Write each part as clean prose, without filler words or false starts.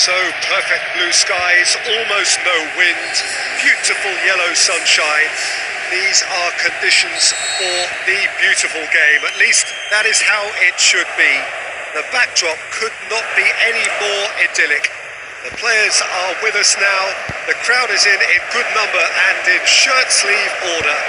So perfect blue skies, almost no wind, beautiful yellow sunshine. These are conditions for the beautiful game. At least that is how it should be. The backdrop could not be any more idyllic. The players are with us now. The crowd is in good number and in shirt-sleeve order.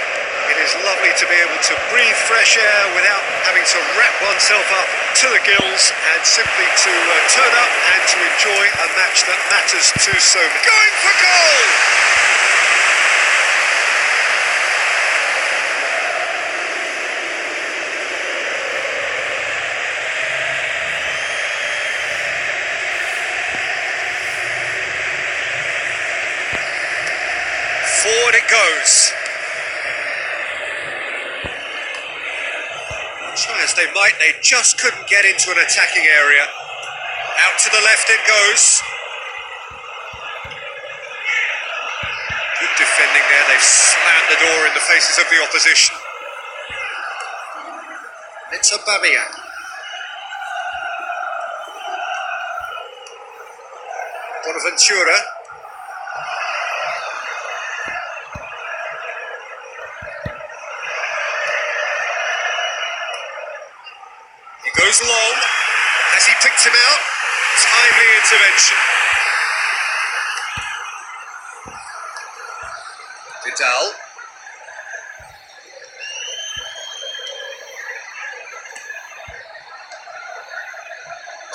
It is lovely to be able to breathe fresh air without having to wrap oneself up to the gills and simply to turn up and to enjoy a match that matters to so many. Going for goal! Forward it goes. Try as they might, they just couldn't get into an attacking area. Out to the left it goes. Good defending there, they've slammed the door in the faces of the opposition. It's Aubameyang. Bonaventura. Goes long. Has he picked him out? Timely intervention. Vidal.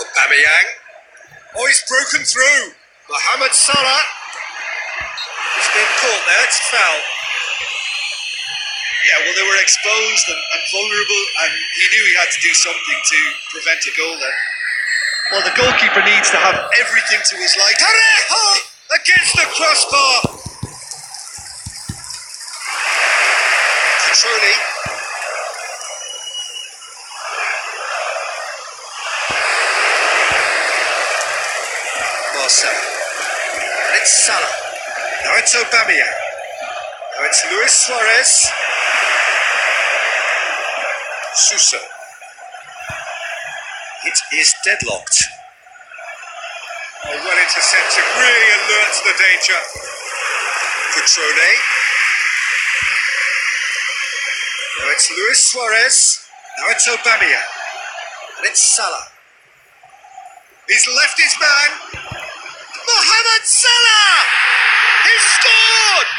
Aubameyang. Oh, he's broken through. Mohamed Salah. He's been caught there. It's foul. Yeah, well, they were exposed and vulnerable, and he knew he had to do something to prevent a goal there. Well, the goalkeeper needs to have everything to his liking. Parejo against the crossbar. Petroni. Marcelo. And it's Salah. Now it's Aubameyang. Now it's Luis Suarez. Suso. It is deadlocked. Oh, well intercepted, really alerts the danger. Petroni. Now it's Luis Suarez. Now it's Aubameyang. And it's Salah. He's left his man. Mohamed Salah! He scored!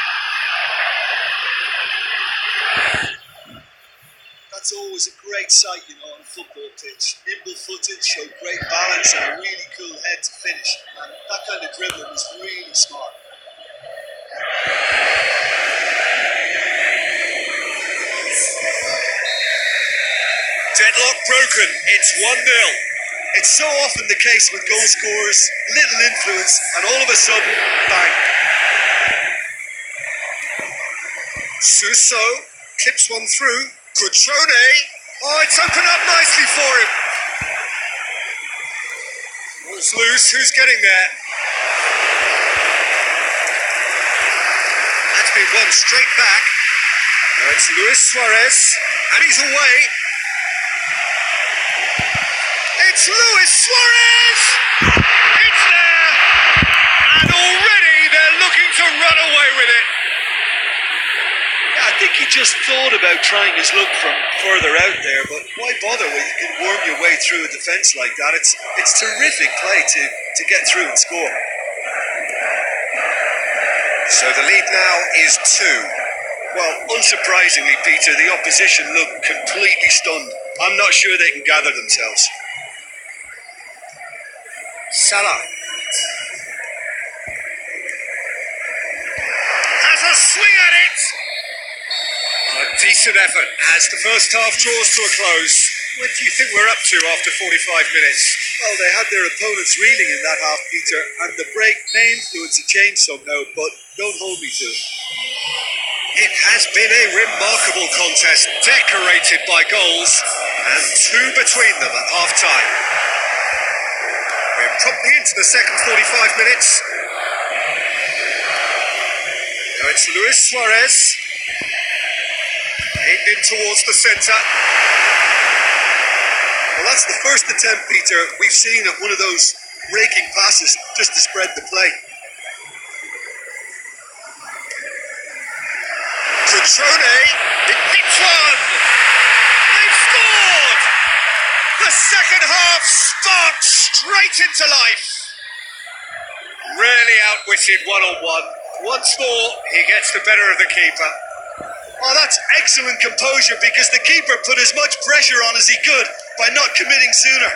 That's always a great sight, you know, on a football pitch. Nimble-footed, showed great balance and a really cool head to finish. And that kind of dribbling was really smart. Deadlock broken. It's 1-0. It's so often the case with goal scorers, little influence, and all of a sudden, bang. Suso clips one through. Petroni. Oh, it's opened up nicely for him. Oh, it's loose. Who's getting there? That's been won straight back. Now it's Luis Suarez. And he's away. It's Luis Suarez! It's there! And already they're looking to run away with it. I think he just thought about trying his luck from further out there, but why bother when you can worm your way through a defence like that? It's terrific play to get through and score. So the lead now is 2. Well, unsurprisingly, Peter, the opposition look completely stunned. I'm not sure they can gather themselves. Salah has a swing at it. A decent effort as the first half draws to a close. What do you think we're up to after 45 minutes? Well, they had their opponents reeling in that half, Peter, and the break may influence a change somehow, but don't hold me to it. It has been a remarkable contest, decorated by goals, and 2 between them at half-time. We're promptly into the second 45 minutes. Now it's Luis Suarez. Aimed in towards the centre. Well, that's the first attempt, Peter, we've seen at one of those breaking passes just to spread the play. Petrone, it hits one! They've scored! The second half sparked straight into life. Rarely outwitted one-on-one. Once more, he gets the better of the keeper. Oh, that's excellent composure because the keeper put as much pressure on as he could by not committing sooner.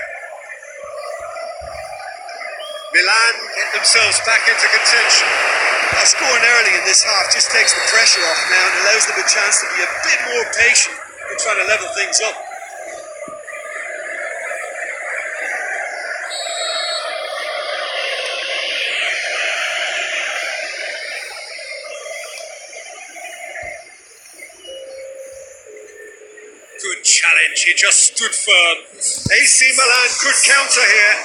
Milan get themselves back into contention. Scoring early in this half just takes the pressure off now and allows them a chance to be a bit more patient in trying to level things up. Good challenge, he just stood firm. AC Milan could counter here.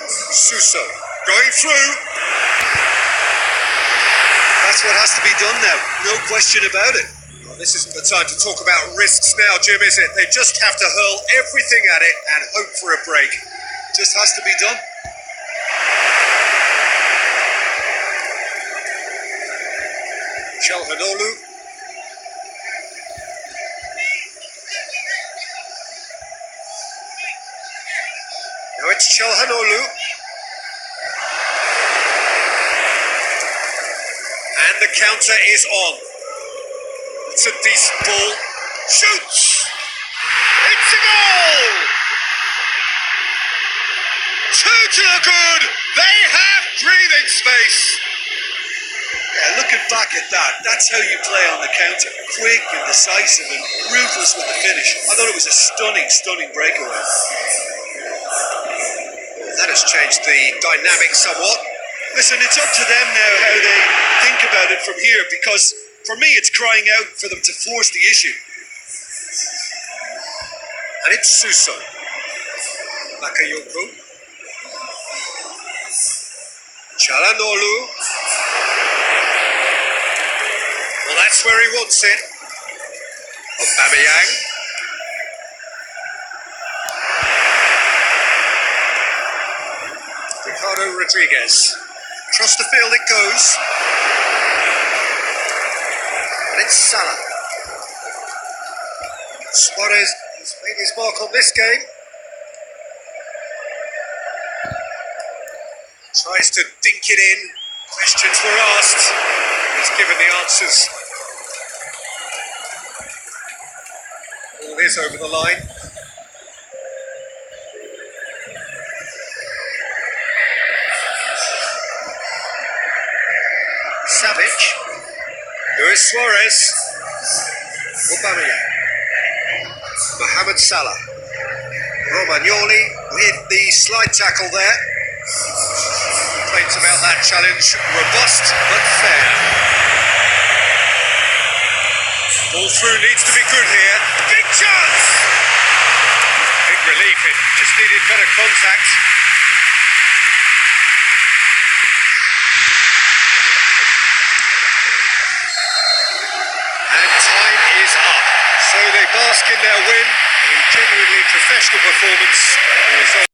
Suso going through. That's what has to be done now, no question about it. Well, this isn't the time to talk about risks now, Jim, is it? They just have to hurl everything at it and hope for a break. Just has to be done. Calhanoglu. Now it's Calhanoglu. And the counter is on. It's a decent ball. Shoots! It's a goal! 2 to the good! They have breathing space! Yeah, looking back at that, that's how you play on the counter. Quick and decisive and ruthless with the finish. I thought it was a stunning breakaway. That has changed the dynamic somewhat. Listen, it's up to them now how they think about it from here, because for me it's crying out for them to force the issue. And it's Suso. Bakayoko. Calhanoglu. Well, that's where he wants it. Aubameyang. Ricardo Rodriguez. Across the field it goes. And it's Salah. Suarez has made his mark on this game. Tries to dink it in. Questions were asked. He's given the answers. All is over the line. Savic. Luis Suarez. Aubameyang. Mohamed Salah. Romagnoli with the slide tackle there. Complaints about that challenge. Robust but fair. Ball through needs to be good here. Big chance! Big relief, it just needed better contact. And time is up. So they bask in their win. A genuinely professional performance. The result